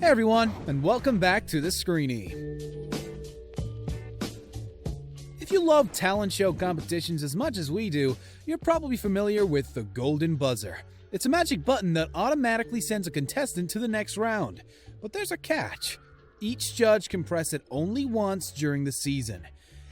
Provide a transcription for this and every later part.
Hey everyone, and welcome back to the SCREENY. If you love talent show competitions as much as we do, you're probably familiar with the golden buzzer. It's a magic button that automatically sends a contestant to the next round. But there's a catch. Each judge can press it only once during the season.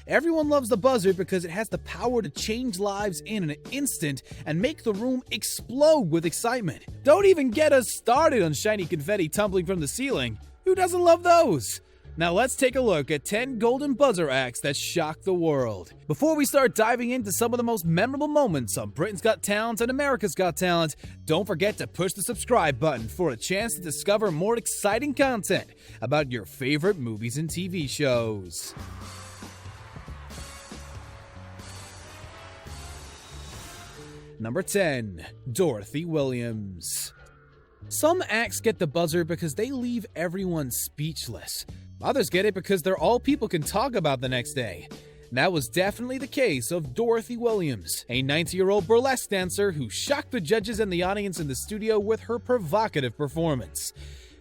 Everyone loves the buzzer because it has the power to change lives in an instant and make the room explode with excitement. Don't even get us started on shiny confetti tumbling from the ceiling. Who doesn't love those? Now let's take a look at 10 golden buzzer acts that shock the world. Before we start diving into some of the most memorable moments on Britain's Got Talent and America's Got Talent, don't forget to push the subscribe button for a chance to discover more exciting content about your favorite movies and TV shows. Number 10. Dorothy Williams. Some acts get the buzzer because they leave everyone speechless. Others get it because they're all people can talk about the next day. That was definitely the case of Dorothy Williams, a 90-year-old burlesque dancer who shocked the judges and the audience in the studio with her provocative performance.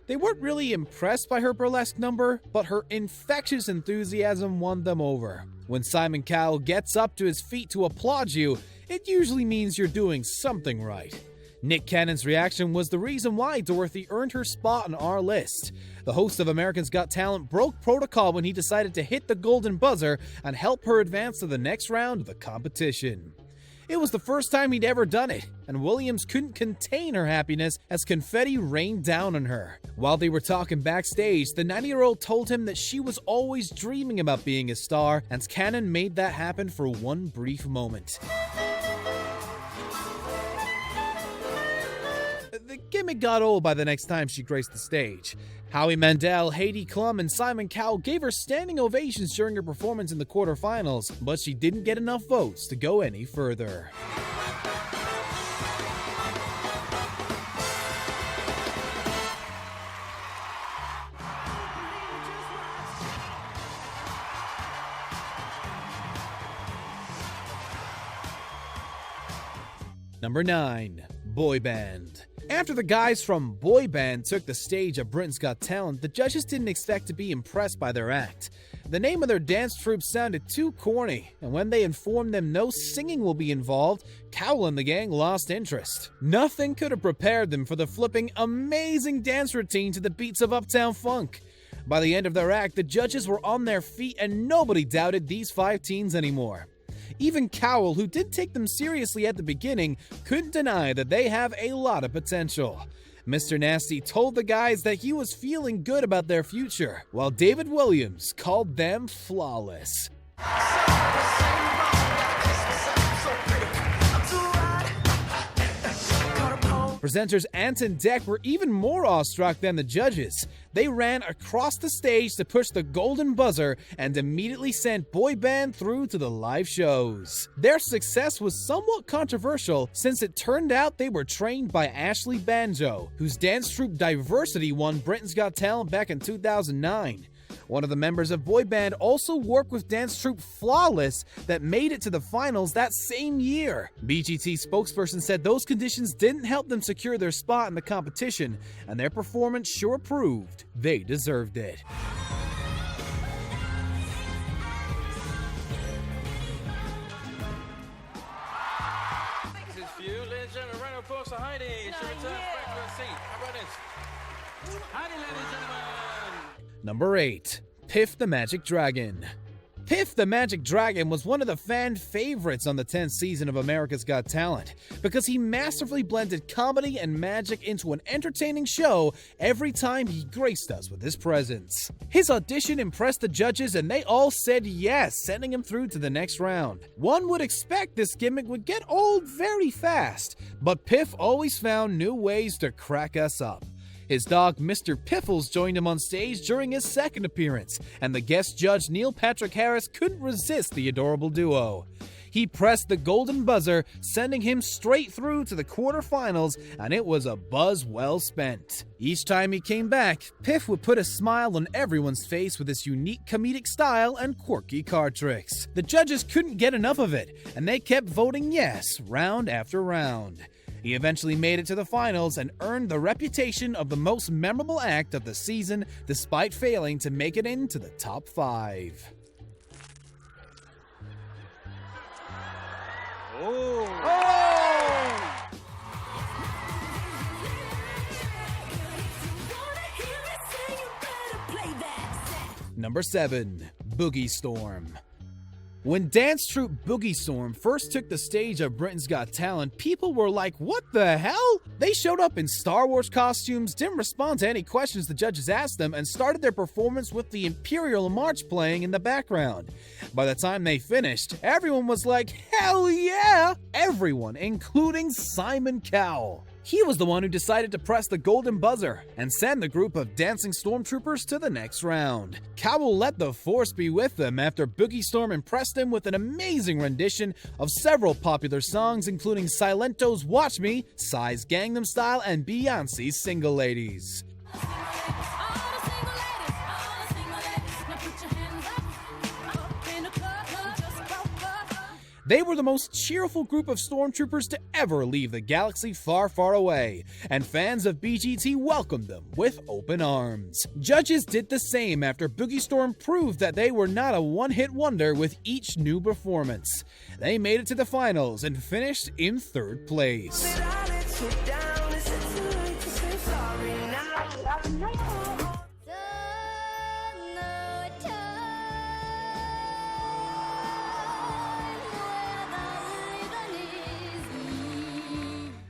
They weren't really impressed by her burlesque number, but her infectious enthusiasm won them over. When Simon Cowell gets up to his feet to applaud you, it usually means you're doing something right. Nick Cannon's reaction was the reason why Dorothy earned her spot on our list. The host of America's Got Talent broke protocol when he decided to hit the golden buzzer and help her advance to the next round of the competition. It was the first time he'd ever done it, and Williams couldn't contain her happiness as confetti rained down on her. While they were talking backstage, the 90-year-old told him that she was always dreaming about being a star, and Cannon made that happen for one brief moment. The gimmick got old by the next time she graced the stage. Howie Mandel, Heidi Klum, and Simon Cowell gave her standing ovations during her performance in the quarterfinals, but she didn't get enough votes to go any further. Number 9. Boy Band. After the guys from Boy Band took the stage at Britain's Got Talent, the judges didn't expect to be impressed by their act. The name of their dance troupe sounded too corny, and when they informed them no singing will be involved, Cowell and the gang lost interest. Nothing could have prepared them for the flipping amazing dance routine to the beats of Uptown Funk. By the end of their act, the judges were on their feet and nobody doubted these 5 teens anymore. Even Cowell, who did take them seriously at the beginning, couldn't deny that they have a lot of potential. Mr. Nasty told the guys that he was feeling good about their future, while David Williams called them flawless. Presenters Ant and Deck were even more awestruck than the judges. They ran across the stage to push the golden buzzer and immediately sent Boy Band through to the live shows. Their success was somewhat controversial since it turned out they were trained by Ashley Banjo, whose dance troupe Diversity won Britain's Got Talent back in 2009. One of the members of Boy Band also worked with dance troupe Flawless that made it to the finals that same year. BGT spokesperson said those conditions didn't help them secure their spot in the competition, and their performance sure proved they deserved it. This is for you, ladies and gentlemen. Round of applause to Heidi. She returns back to her seat. How about this? Heidi, ladies and gentlemen. Number 8. Piff the Magic Dragon. Piff the Magic Dragon was one of the fan favorites on the 10th season of America's Got Talent because he masterfully blended comedy and magic into an entertaining show every time he graced us with his presence. His audition impressed the judges and they all said yes, sending him through to the next round. One would expect this gimmick would get old very fast, but Piff always found new ways to crack us up. His dog, Mr. Piffles, joined him on stage during his second appearance, and the guest judge, Neil Patrick Harris, couldn't resist the adorable duo. He pressed the golden buzzer, sending him straight through to the quarterfinals, and it was a buzz well spent. Each time he came back, Piff would put a smile on everyone's face with his unique comedic style and quirky card tricks. The judges couldn't get enough of it, and they kept voting yes round after round. He eventually made it to the finals and earned the reputation of the most memorable act of the season despite failing to make it into the top 5. Number 7. Boogie Storm. When dance troupe Boogie Storm first took the stage of Britain's Got Talent, people were like, what the hell? They showed up in Star Wars costumes, didn't respond to any questions the judges asked them, and started their performance with the Imperial March playing in the background. By the time they finished, everyone was like, hell yeah! Everyone, including Simon Cowell. He was the one who decided to press the golden buzzer and send the group of dancing stormtroopers to the next round. Cowell let the force be with them after Boogie Storm impressed him with an amazing rendition of several popular songs, including Silento's Watch Me, Psy's Gangnam Style, and Beyonce's Single Ladies. They were the most cheerful group of stormtroopers to ever leave the galaxy far, far away, and fans of BGT welcomed them with open arms. Judges did the same after Boogie Storm proved that they were not a one-hit wonder with each new performance. They made it to the finals and finished in 3rd place.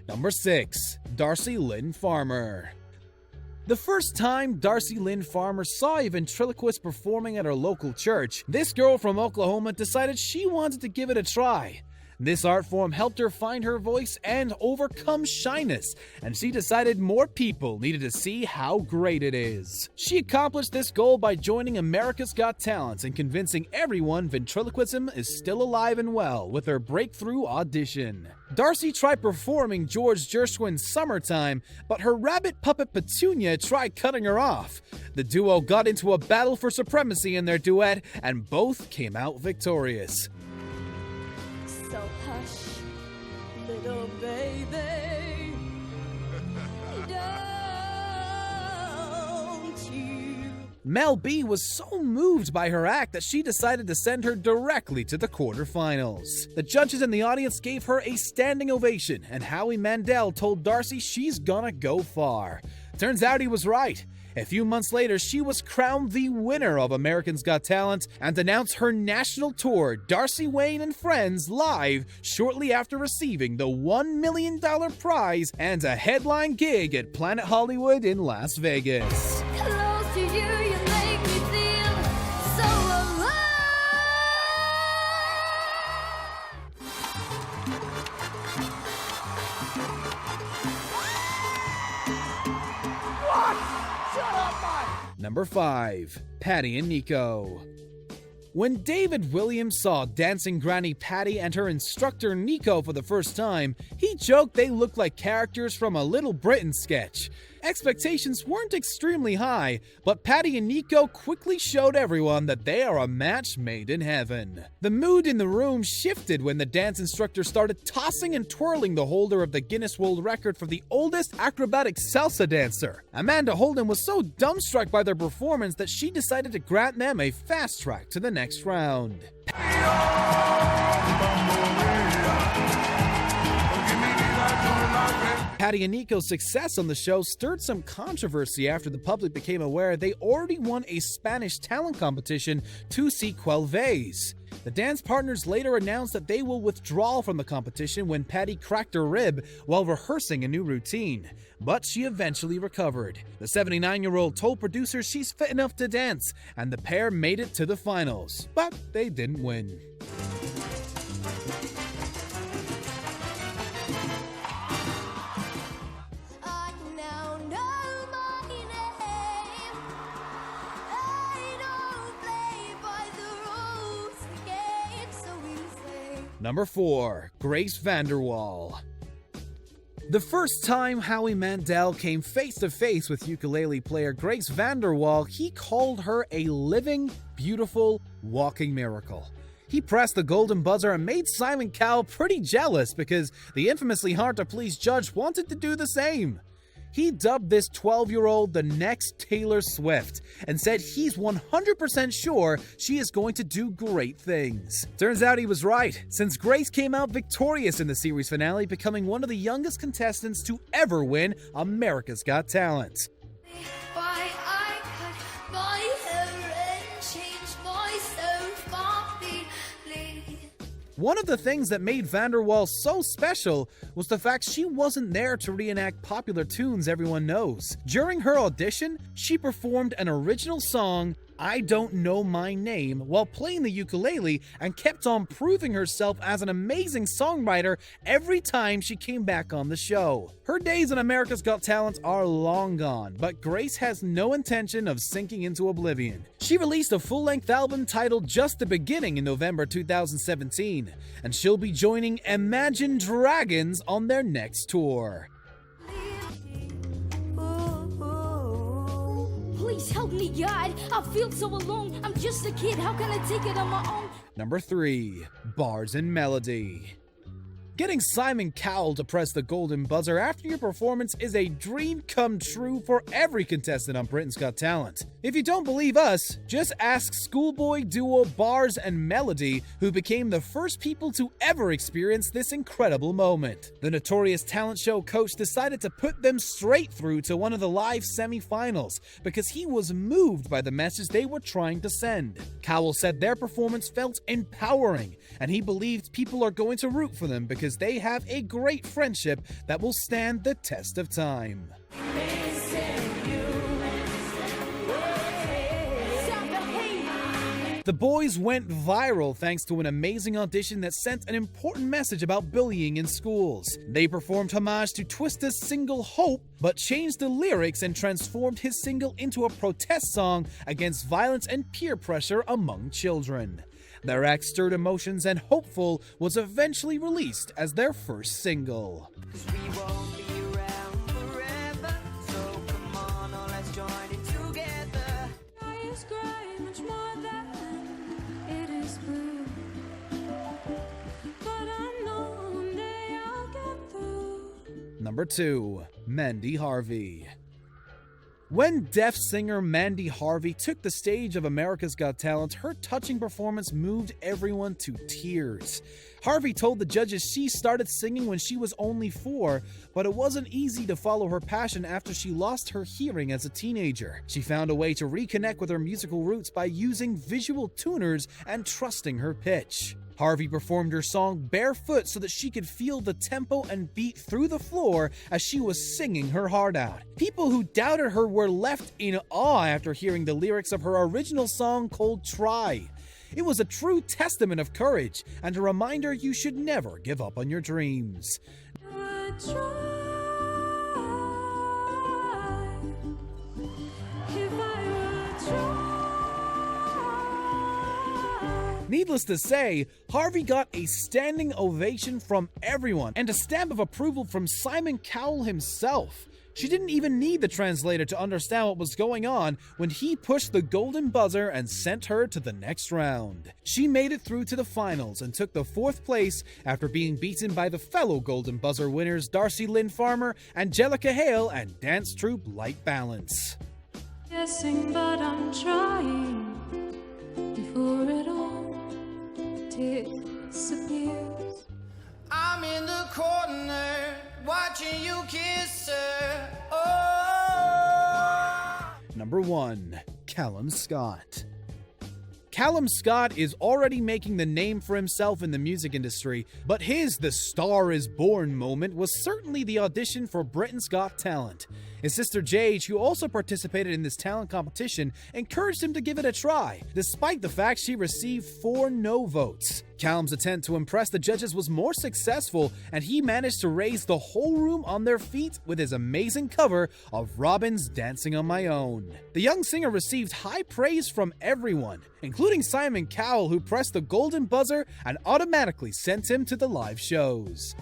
Number 6. DARCI Lynn Farmer. The first time DARCI Lynn Farmer saw a ventriloquist performing at her local church, this girl from Oklahoma decided she wanted to give it a try. This art form helped her find her voice and overcome shyness, and she decided more people needed to see how great it is. She accomplished this goal by joining America's Got Talent and convincing everyone ventriloquism is still alive and well with her breakthrough audition. DARCI tried performing George Gershwin's Summertime, but her rabbit puppet Petunia tried cutting her off. The duo got into a battle for supremacy in their duet, and both came out victorious. So hush, little baby, don't you? Mel B was so moved by her act that she decided to send her directly to the quarterfinals. The judges in the audience gave her a standing ovation, and Howie Mandel told DARCI she's gonna go far. Turns out he was right. A few months later, she was crowned the winner of America's Got Talent and announced her national tour, DARCI Wayne and Friends, live shortly after receiving the $1 million prize and a headline gig at Planet Hollywood in Las Vegas. Close to you, you make me feel so alive. Number 5. PADDY and NICO. When David Williams saw dancing granny Paddy and her instructor NICO for the first time, he joked they looked like characters from a Little Britain sketch. Expectations weren't extremely high, but Paddy and NICO quickly showed everyone that they are a match made in heaven. The mood in the room shifted when the dance instructor started tossing and twirling the holder of the Guinness World Record for the oldest acrobatic salsa dancer. Amanda Holden was so dumbstruck by their performance that she decided to grant them a fast track to the next round. Paddy and NICO's success on the show stirred some controversy after the public became aware they already won a Spanish talent competition to see Quelvez. The dance partners later announced that they will withdraw from the competition when Paddy cracked her rib while rehearsing a new routine, but she eventually recovered. The 79-year-old told producers she's fit enough to dance, and the pair made it to the finals, but they didn't win. Number 4. Grace VANDERWAAL. The first time Howie Mandel came face-to-face with ukulele player Grace VANDERWAAL, he called her a living, beautiful, walking miracle. He pressed the golden buzzer and made Simon Cowell pretty jealous because the infamously hard-to-please judge wanted to do the same. He dubbed this 12-year-old the next Taylor Swift and said he's 100% sure she is going to do great things. Turns out he was right, since Grace came out victorious in the series finale, becoming one of the youngest contestants to ever win America's Got Talent. Why I cut my hair and changed myself completely. One of the things that made VANDERWAAL so special was the fact she wasn't there to reenact popular tunes everyone knows. During her audition, she performed an original song, I Don't Know My Name, while playing the ukulele, and kept on proving herself as an amazing songwriter every time she came back on the show. Her days on America's Got Talent are long gone, but Grace has no intention of sinking into oblivion. She released a full-length album titled Just the Beginning in November 2017, and she'll be joining Imagine Dragons on their next tour. Please help me, God. I feel so alone. I'm just a kid. How can I take it on my own? Number 3. Bars and Melody. Getting Simon Cowell to press the golden buzzer after your performance is a dream come true for every contestant on Britain's Got Talent. If you don't believe us, just ask schoolboy duo Bars and Melody, who became the first people to ever experience this incredible moment. The notorious talent show coach decided to put them straight through to one of the live semi-finals because he was moved by the message they were trying to send. Cowell said their performance felt empowering, and he believed people are going to root for them because they have a great friendship that will stand the test of time. The boys went viral thanks to an amazing audition that sent an important message about bullying in schools. They performed homage to Twista's single Hope, but changed the lyrics and transformed his single into a protest song against violence and peer pressure among children. Their act stirred emotions, and Hopeful was eventually released as their first single. Number 2. Mandy HARVEY. When deaf singer Mandy HARVEY took the stage of America's Got Talent, her touching performance moved everyone to tears. HARVEY told the judges she started singing when she was only 4, but it wasn't easy to follow her passion after she lost her hearing as a teenager. She found a way to reconnect with her musical roots by using visual tuners and trusting her pitch. HARVEY performed her song barefoot so that she could feel the tempo and beat through the floor as she was singing her heart out. People who doubted her were left in awe after hearing the lyrics of her original song called Try. It was a true testament of courage and a reminder you should never give up on your dreams. Needless to say, HARVEY got a standing ovation from everyone and a stamp of approval from Simon Cowell himself. She didn't even need the translator to understand what was going on when he pushed the golden buzzer and sent her to the next round. She made it through to the finals and took the 4th place after being beaten by the fellow golden buzzer winners DARCI Lynn Farmer, Angelica Hale, and dance troupe Light Balance. Guessing, but I'm trying before it all disappears. I'm in the corner watching you kiss her. Oh. Number 1. Calum Scott. Calum Scott is already making the name for himself in the music industry, but his The Star Is Born moment was certainly the audition for Britain's Got Talent. His sister Jade, who also participated in this talent competition, encouraged him to give it a try, despite the fact she received 4 no votes. Calum's attempt to impress the judges was more successful, and he managed to raise the whole room on their feet with his amazing cover of Robyn's Dancing on My Own. The young singer received high praise from everyone, including Simon Cowell, who pressed the golden buzzer and automatically sent him to the live shows.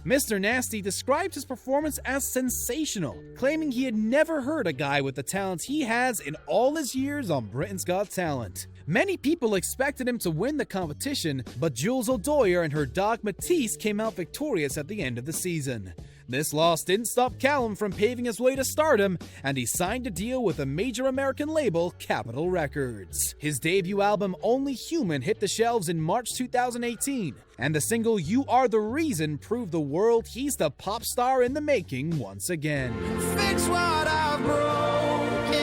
Mr. Nasty described his performance as sensational, claiming he had never heard a guy with the talent he has in all his years on Britain's Got Talent. Many people expected him to win the competition, but Jules O'Dwyer and her dog Matisse came out victorious at the end of the season. This loss didn't stop Callum from paving his way to stardom, and he signed a deal with a major American label, Capitol Records. His debut album, Only Human, hit the shelves in March 2018, and the single You Are the Reason proved the world he's the pop star in the making once again. Fix what I've broken,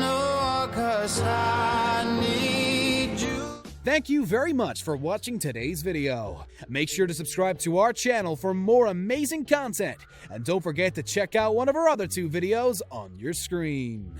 oh, 'cause I need you. Thank you very much for watching today's video. Make sure to subscribe to our channel for more amazing content, and don't forget to check out one of our other 2 videos on your screen.